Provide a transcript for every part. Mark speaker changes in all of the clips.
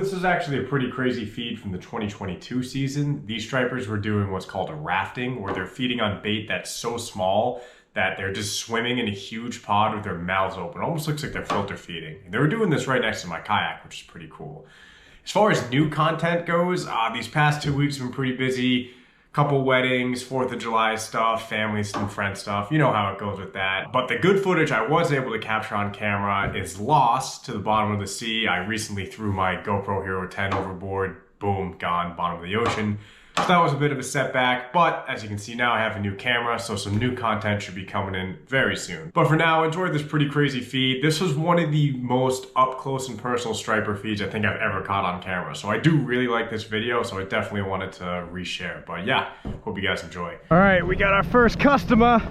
Speaker 1: this is actually a pretty crazy feed from the 2022 season. These stripers were doing what's called a rafting, where they're feeding on bait that's so small that they're just swimming in a huge pond with their mouths open. It almost looks like they're filter feeding. And they were doing this right next to my kayak, which is pretty cool. As far as new content goes, these past 2 weeks have been pretty busy. Couple weddings, 4th of July stuff, family and friend stuff. You know how it goes with that. But the good footage I was able to capture on camera is lost to the bottom of the sea. I recently threw my GoPro Hero 10 overboard. Boom, gone, bottom of the ocean. So that was a bit of a setback, but as you can see now I have a new camera, so some new content should be coming in very soon. But for now, enjoy this pretty crazy feed. This was one of the most up close and personal striper feeds I think I've ever caught on camera. So I do really like this video, so I definitely wanted to reshare. But yeah, hope you guys enjoy. All right, we got our first customer.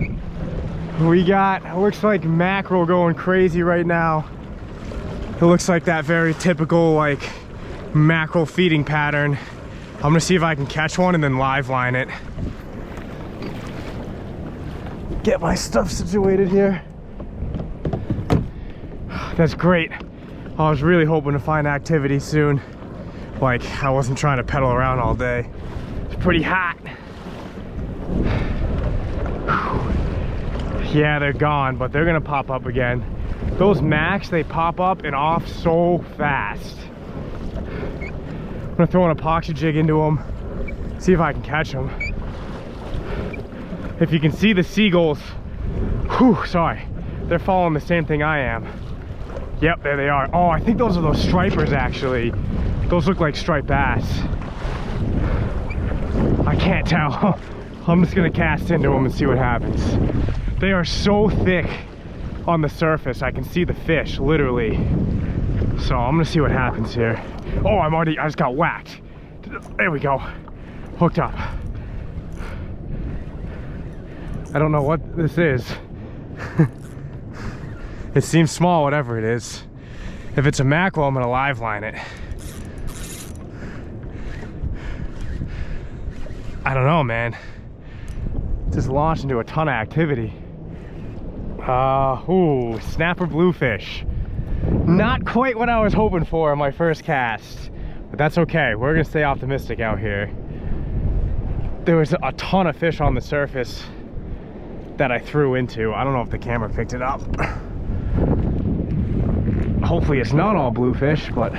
Speaker 1: We got, it looks like mackerel going crazy right now. It looks like that very typical like mackerel feeding pattern. I'm gonna see if I can catch one and then live line it. Get my stuff situated here. That's great. I was really hoping to find activity soon. Like, I wasn't trying to pedal around all day. It's pretty hot. Yeah, they're gone, but they're gonna pop up again. Those macs, they pop up and off so fast. I'm gonna throw an epoxy jig into them, see if I can catch them. If you can see the seagulls, whew, sorry, they're following the same thing I am. Yep, there they are. Oh, I think those are those stripers actually. Those look like striped bass. I can't tell. I'm just gonna cast into them and see what happens. They are so thick on the surface, I can see the fish, literally. So I'm gonna see what happens here. Oh, I just got whacked. There we go. Hooked up. I don't know what this is. It seems small, whatever it is. If it's a mackerel, I'm gonna live line it. I don't know, man. Just launched into a ton of activity. Ooh, snapper bluefish. Not quite what I was hoping for on my first cast, but that's okay. We're gonna stay optimistic out here. There was a ton of fish on the surface that I threw into. I don't know if the camera picked it up. Hopefully it's not all bluefish, but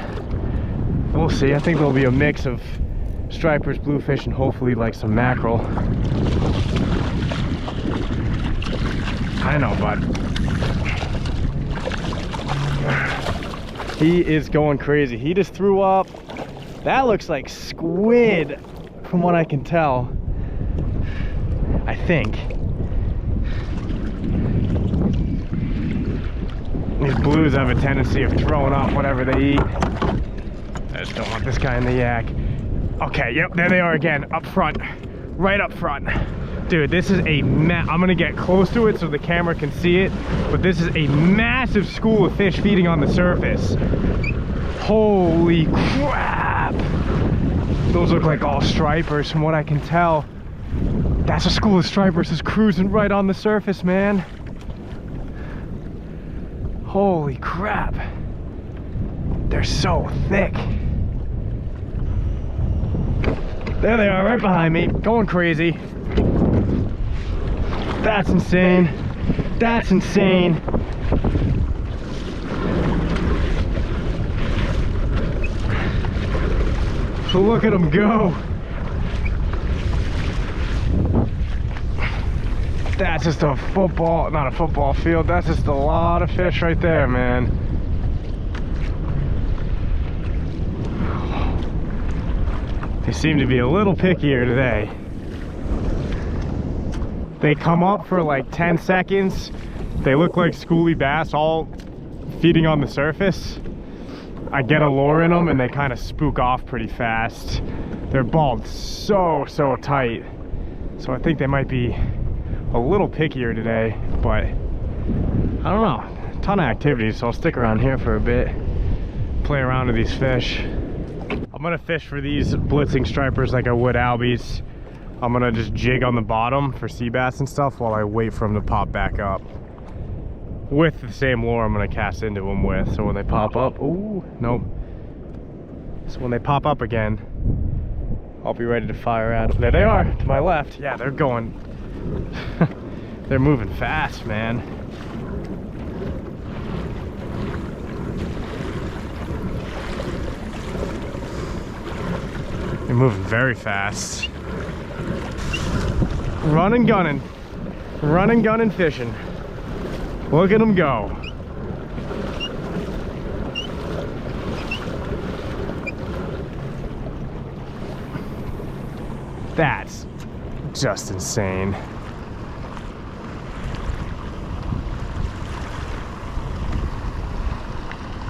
Speaker 1: we'll see. I think there'll be a mix of stripers, bluefish, and hopefully like some mackerel. I know, bud. He is going crazy. He just threw up. That looks like squid from what I can tell. I think. These blues have a tendency of throwing up whatever they eat. I just don't want this guy in the yak. Okay, yep, there they are again, up front. Right up front. Dude, this is I'm gonna get close to it so the camera can see it, but this is a massive school of fish feeding on the surface. Holy crap! Those look like all stripers from what I can tell. That's a school of stripers just cruising right on the surface, man. Holy crap. They're so thick. There they are, right behind me, going crazy. That's insane. That's insane. So look at them go. That's just a football, not a football field. That's just a lot of fish right there, man. They seem to be a little pickier today. They come up for like 10 seconds. They look like schoolie bass all feeding on the surface. I get a lure in them and they kind of spook off pretty fast. They're balled so tight. So I think they might be a little pickier today, but I don't know. A ton of activity, so I'll stick around here for a bit. Play around with these fish. I'm gonna fish for these blitzing stripers like I would albies. I'm gonna just jig on the bottom for sea bass and stuff while I wait for them to pop back up. With the same lure I'm gonna cast into them with, so when they pop up, ooh, nope.
Speaker 2: So when they pop up again, I'll be ready to fire at them. There they are, to my left. Yeah, they're going, they're moving fast, man. They're moving very fast. Running, gunning fishing. Look at them go. That's just insane.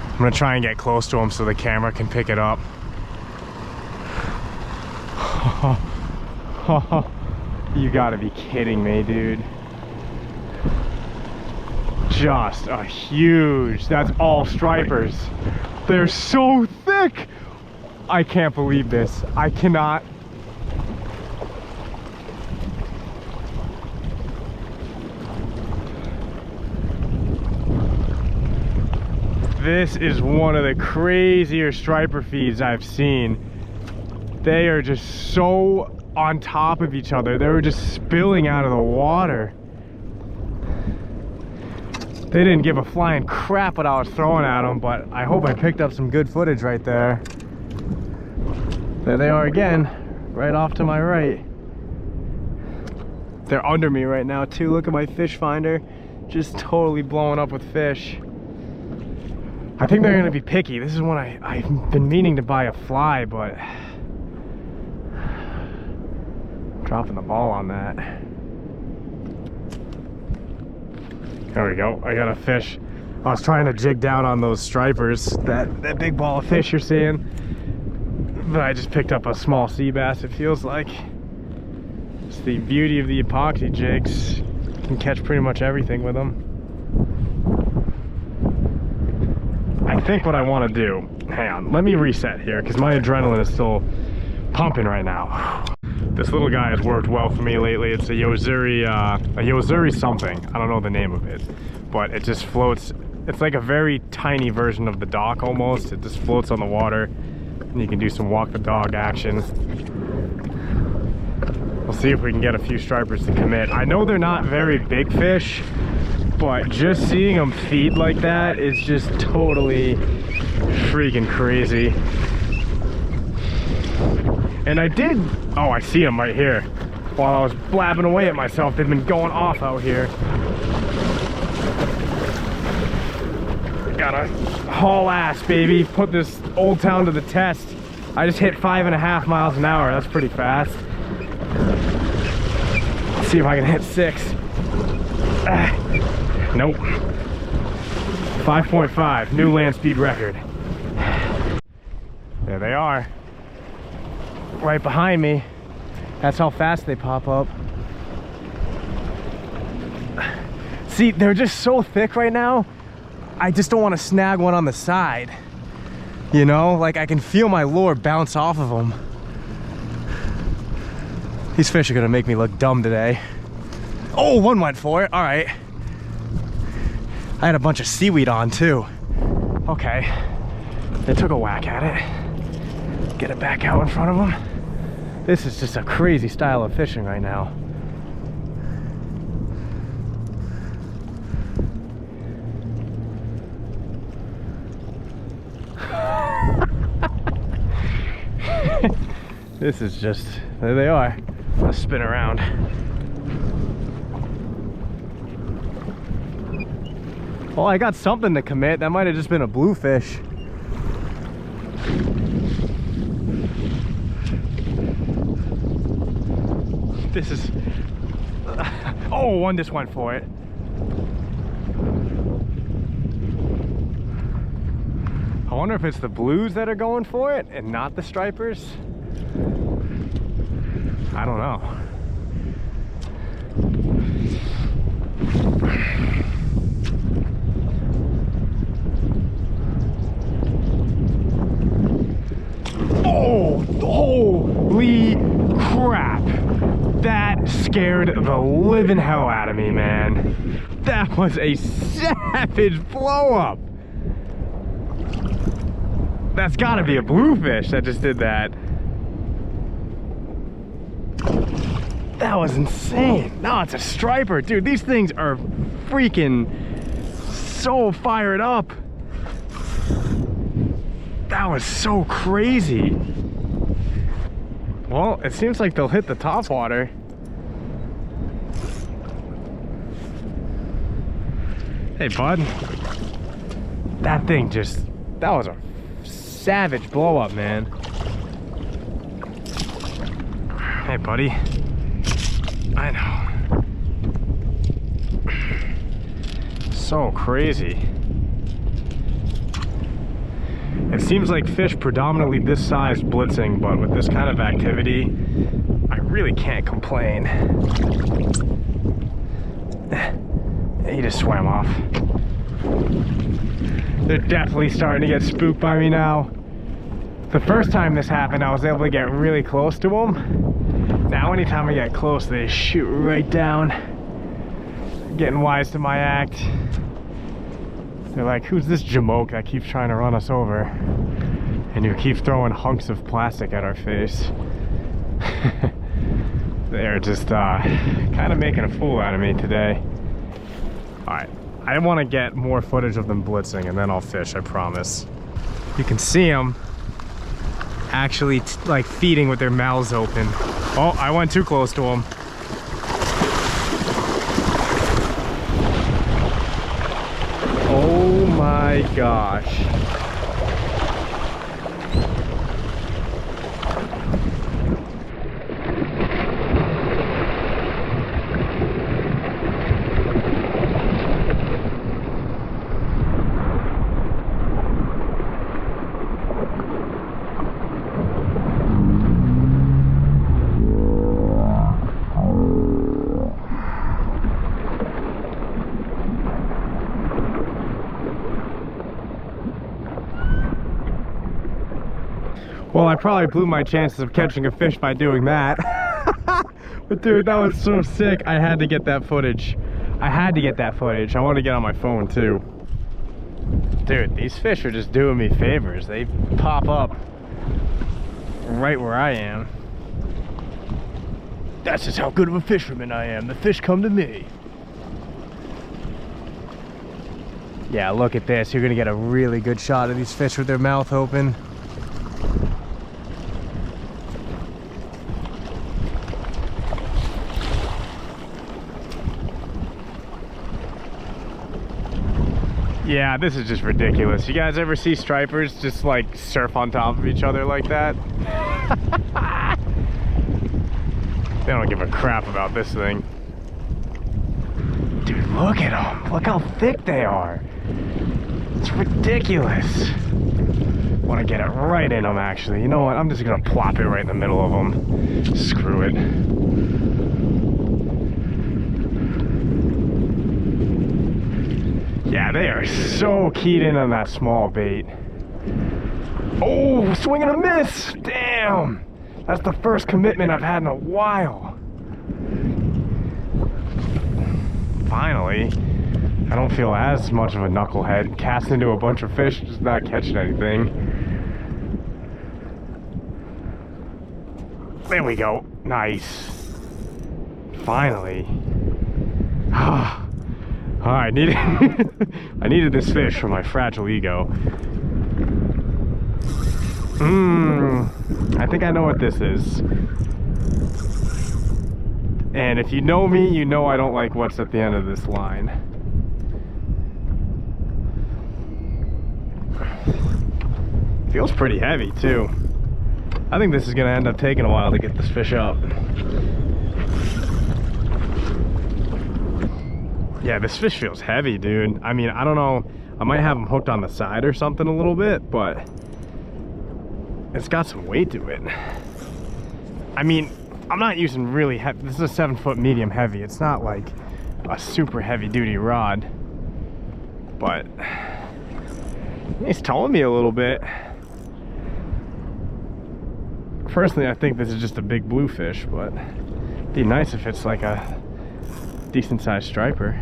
Speaker 2: I'm gonna try and get close to them so the camera can pick it up. You gotta be kidding me, dude. Just a huge, that's all stripers. They're so thick. I can't believe this. I cannot. This is one of the crazier striper feeds I've seen. They are just so on top of each other. They were just spilling out of the water. They didn't give a flying crap what I was throwing at them, but I hope I picked up some good footage right there. There they are again, right off to my right. They're under me right now too. Look at my fish finder, just totally blowing up with fish. I think they're gonna be picky. This is one I've been meaning to buy a fly, but dropping the ball on that. There we go. I got a fish. I was trying to jig down on those stripers, that big ball of fish you're seeing, but I just picked up a small sea bass. It feels like it's the beauty of the epoxy jigs. You can catch pretty much everything with them. I think what I want to do, hang on, let me reset here because my adrenaline is still pumping right now. This little guy has worked well for me lately. It's a Yozuri something. I don't know the name of it, but it just floats. It's like a very tiny version of the dock almost. It just floats on the water and you can do some walk the dog action. We'll see if we can get a few stripers to commit. I know they're not very big fish, but just seeing them feed like that is just totally freaking crazy. And I did, oh, I see them right here. While I was blabbing away at myself, they've been going off out here. Gotta haul ass, baby. Put this old town to the test. I just hit 5.5 miles an hour. That's pretty fast. Let's see if I can hit 6. Nope. 5.5, new land speed record. There they are. Right behind me. That's how fast they pop up. See, they're just so thick right now. I just don't want to snag one on the side. You know, like I can feel my lure bounce off of them. These fish are gonna make me look dumb today. Oh, one went for it. All right. I had a bunch of seaweed on too. Okay. They took a whack at it. Get it back out in front of them. This is just a crazy style of fishing right now. This is just, there they are. Let's spin around. Oh, I got something to commit. That might have just been a bluefish. This is, oh, one just went for it. I wonder if it's the blues that are going for it and not the stripers. I don't know. Oh, holy crap. That scared the living hell out of me, man. That was a savage blow up. That's gotta be a bluefish that just did that. That was insane. No, it's a striper. Dude, these things are freaking so fired up. That was so crazy. Well, it seems like they'll hit the top water. Hey, bud. That thing just, that was a savage blow up, man. Hey, buddy. I know. So crazy. It seems like fish predominantly this size blitzing, but with this kind of activity, I really can't complain. He just swam off. They're definitely starting to get spooked by me now. The first time this happened, I was able to get really close to them. Now anytime I get close, they shoot right down. Getting wise to my act. They're like, who's this jamoke that keeps trying to run us over? And you keep throwing hunks of plastic at our face. They're just kind of making a fool out of me today. Alright, I want to get more footage of them blitzing and then I'll fish, I promise. You can see them actually like feeding with their mouths open. Oh, I went too close to them. Oh my gosh. Well, I probably blew my chances of catching a fish by doing that. But dude, that was so sick. I had to get that footage. I had to get that footage. I want to get on my phone too. Dude, these fish are just doing me favors. They pop up right where I am. That's just how good of a fisherman I am. The fish come to me. Yeah, look at this. You're gonna get a really good shot of these fish with their mouth open. Yeah, this is just ridiculous. You guys ever see stripers just like surf on top of each other like that? They don't give a crap about this thing. Dude, look at them. Look how thick they are. It's ridiculous. Want to get it right in them, actually. You know what? I'm just going to plop it right in the middle of them. Screw it. Yeah, they are so keyed in on that small bait. Oh, swing and a miss! Damn! That's the first commitment I've had in a while. Finally, I don't feel as much of a knucklehead casting into a bunch of fish, just not catching anything. There we go. Nice. Finally. I needed I needed this fish for my fragile ego. I think I know what this is. And if you know me, you know I don't like what's at the end of this line. Feels pretty heavy too. I think this is gonna end up taking a while to get this fish up. Yeah, this fish feels heavy, dude. I mean, I don't know. I might have him hooked on the side or something a little bit, but it's got some weight to it. I mean, I'm not using really heavy. This is a 7-foot medium heavy. It's not like a super heavy duty rod, but he's towing me a little bit. Personally, I think this is just a big bluefish, but it'd be nice if it's like a decent sized striper.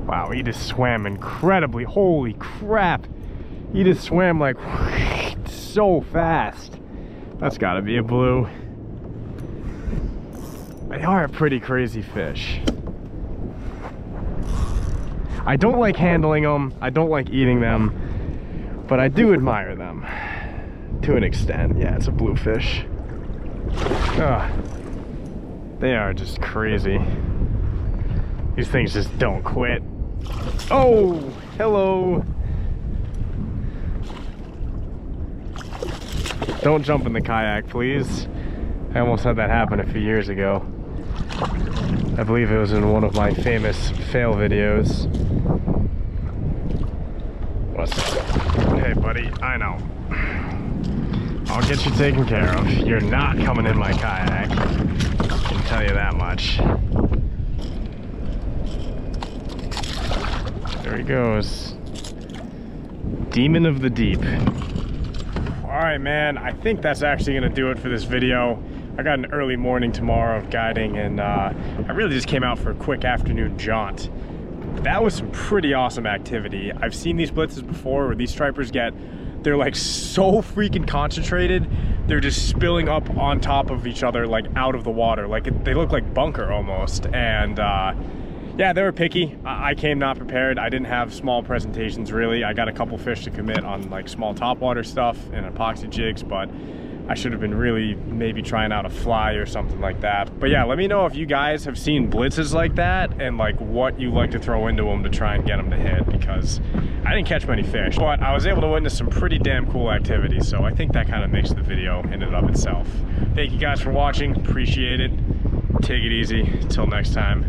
Speaker 2: Wow, he just swam incredibly. Holy crap. He just swam like so fast. That's gotta be a blue. They are a pretty crazy fish. I don't like handling them, I don't like eating them, but I do admire them to an extent. Yeah, it's a bluefish. Ugh. They are just crazy. These things just don't quit. Oh, hello. Don't jump in the kayak, please. I almost had that happen a few years ago. I believe it was in one of my famous fail videos. What's up? Hey, buddy, I know. I'll get you taken care of. You're not coming in my kayak. I can tell you that much. There he goes. Demon of the deep. Alright, man, I think that's actually gonna do it for this video. I got an early morning tomorrow of guiding, and I really just came out for a quick afternoon jaunt. That was some pretty awesome activity. I've seen these blitzes before where these stripers they're like so freaking concentrated, they're just spilling up on top of each other, like out of the water. Like they look like bunker almost. And yeah, they were picky. I came not prepared. I didn't have small presentations really. I got a couple fish to commit on like small topwater stuff and epoxy jigs, but I should have been really maybe trying out a fly or something like that. But yeah, let me know if you guys have seen blitzes like that and like what you like to throw into them to try and get them to hit, because I didn't catch many fish, but I was able to witness some pretty damn cool activity. So I think that kind of makes the video in and of itself. Thank you guys for watching. Appreciate it. Take it easy. Until next time.